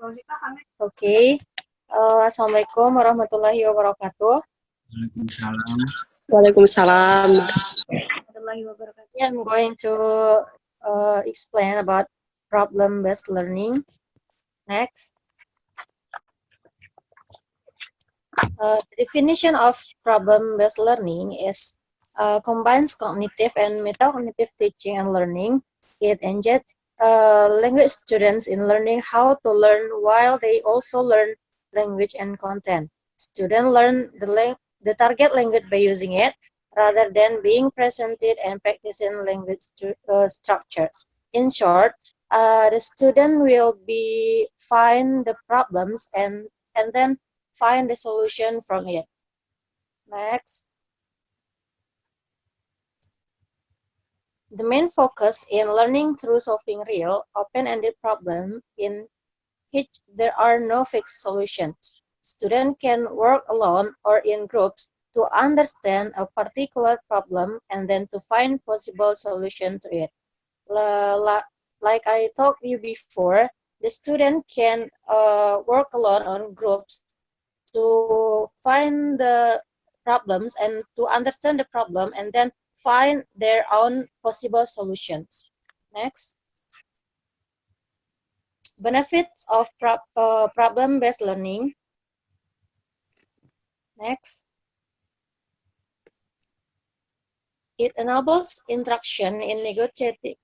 Okay. Assalamualaikum warahmatullahi wabarakatuh. Waalaikumsalam. Waalaikumsalam. I'm going to explain about problem-based learning. Next. The definition of problem-based learning is combines cognitive and metacognitive teaching and learning. It engages language students in learning how to learn while they also learn language and content. Students learn the target language by using it rather than being presented and practicing language structures. In short, the student will find the problems and then find the solution from it. Next. The main focus in learning through solving real, open-ended problems in which there are no fixed solutions. Students can work alone or in groups to understand a particular problem and then to find possible solution to it. Like I told you before, the student can work alone or groups to find the problems and to understand the problem and then find their own possible solutions. Next. Benefits of problem-based learning. Next. It enables interaction in negotiating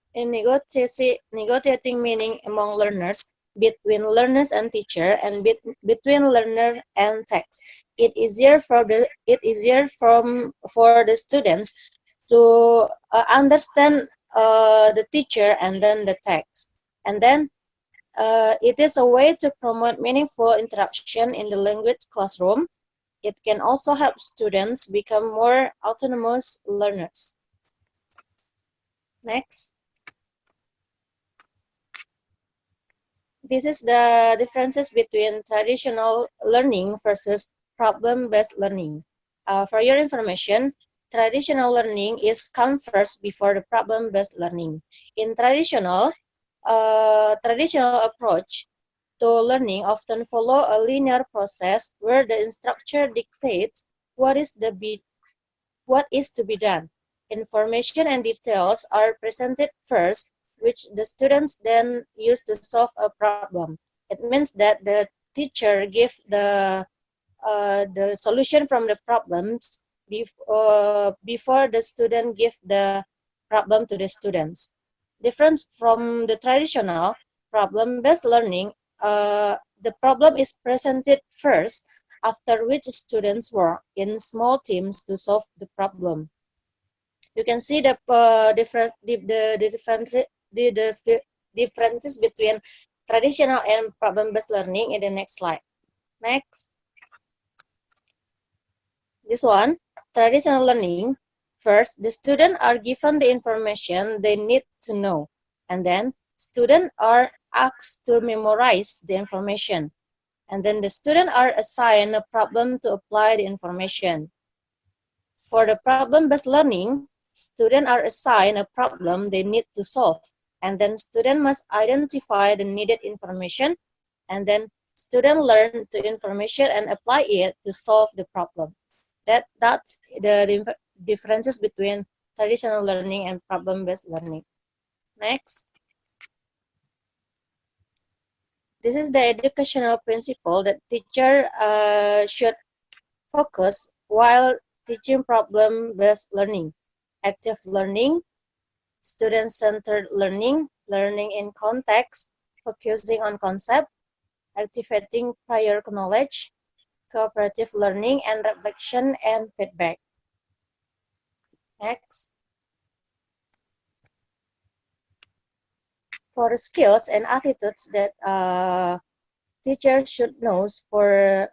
meaning among learners, between learners and teacher, and between learner and text. It easier for the students to understand the teacher and then the text. And then it is a way to promote meaningful interaction in the language classroom. It can also help students become more autonomous learners. Next. This is the differences between traditional learning versus problem-based learning. For your information, traditional learning is come first before the problem-based learning. In traditional approach to learning often follow a linear process where the instructor dictates what is to be done. Information and details are presented first, which the students then use to solve a problem. It means that the teacher gives the solution from the problems before the student give the problem to the students. Difference from the traditional problem-based learning, the problem is presented first, after which students work in small teams to solve the problem. You can see the differences between traditional and problem-based learning in the next slide. Next. This one, traditional learning. First, the students are given the information they need to know, and then students are asked to memorize the information, and then the students are assigned a problem to apply the information. For the problem-based learning, students are assigned a problem they need to solve, and then students must identify the needed information, and then students learn the information and apply it to solve the problem. That's the differences between traditional learning and problem-based learning. Next. This is the educational principle that teacher should focus while teaching problem-based learning. Active learning, student-centered learning, learning in context, focusing on concept, activating prior knowledge, cooperative learning, and reflection and feedback. Next. For the skills and attitudes that teachers should know for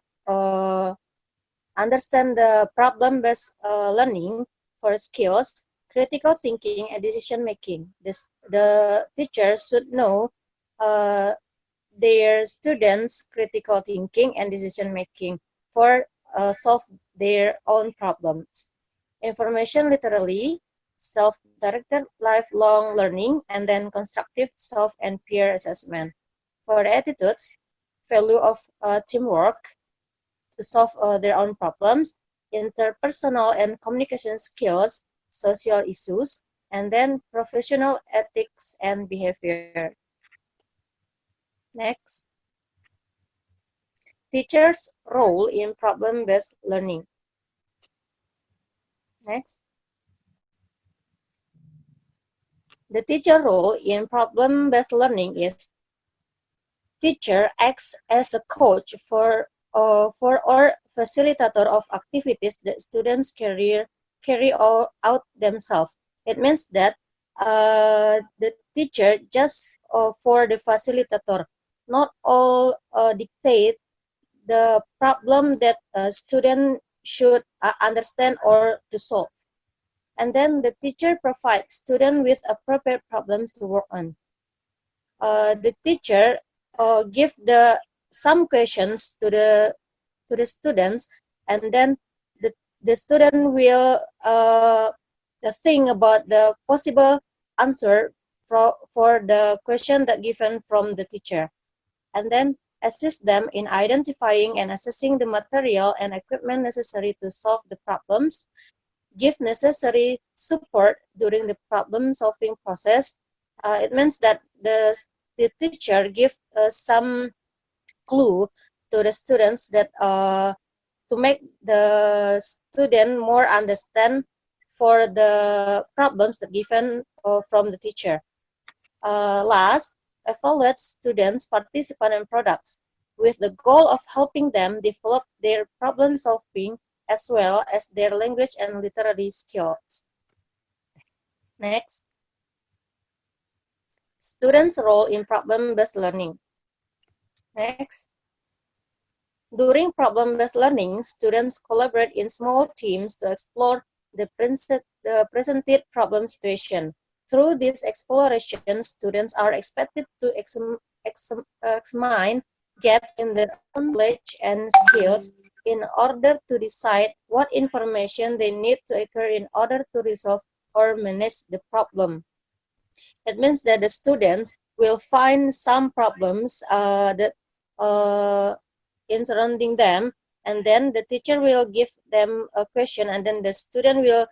understand the problem-based learning, for skills, critical thinking and decision-making. The teachers should know their students' critical thinking and decision-making for solve their own problems. Information literally, self-directed lifelong learning, and then constructive self and peer assessment. For the attitudes, value of teamwork to solve their own problems, interpersonal and communication skills, social issues, and then professional ethics and behavior. Next, teachers' role in problem-based learning. Next, the teacher role in problem-based learning is teacher acts as a coach for or facilitator of activities that students carry out themselves. It means that the teacher just for the facilitator, not all dictate the problem that a student should understand or to solve. And then the teacher provides student with appropriate problems to work on. The teacher give some questions to the students, and then the student will think about the possible answer for the question that given from the teacher, and then assist them in identifying and assessing the material and equipment necessary to solve the problems, give necessary support during the problem solving process. It means that the teacher give some clue to the students that to make the student more understand for the problems that given from the teacher. Last, evaluate students, participants, and products with the goal of helping them develop their problem solving as well as their language and literary skills. Next, students' role in problem-based learning. Next, during problem-based learning, students collaborate in small teams to explore the presented problem situation. Through this exploration, students are expected to examine gaps in their own knowledge and skills in order to decide what information they need to acquire in order to resolve or manage the problem. It means that the students will find some problems that in surrounding them, and then the teacher will give them a question, and then the student will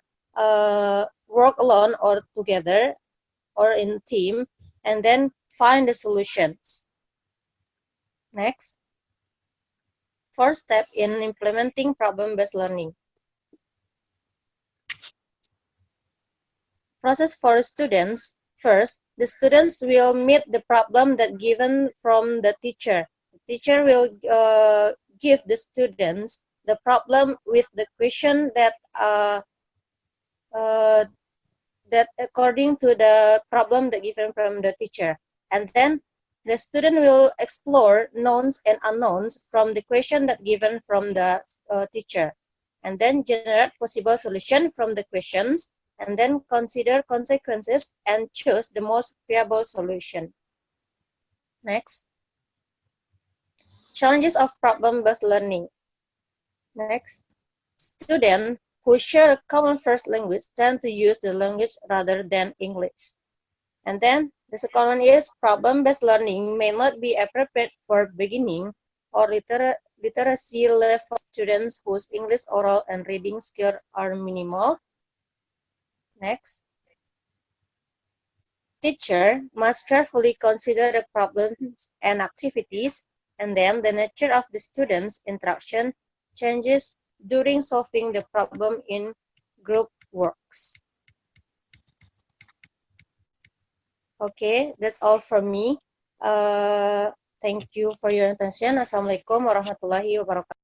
work alone or together or in team, and then find the solutions. Next, first step in implementing problem-based learning. Process for students. First, the students will meet the problem that given from the teacher. The teacher will give the students the problem with the question that that according to the problem that given from the teacher. And then the student will explore knowns and unknowns from the question that given from the teacher, and then generate possible solution from the questions, and then consider consequences and choose the most viable solution. Next, challenges of problem-based learning. Next, students who share a common first language tend to use the language rather than English. And then the second one is problem-based learning may not be appropriate for beginning or literacy level students whose English oral and reading skills are minimal. Next, teacher must carefully consider the problems and activities, and then the nature of the students' interaction changes during solving the problem in group works. Okay, that's all from me. Thank you for your attention. Assalamualaikum warahmatullahi wabarakatuh.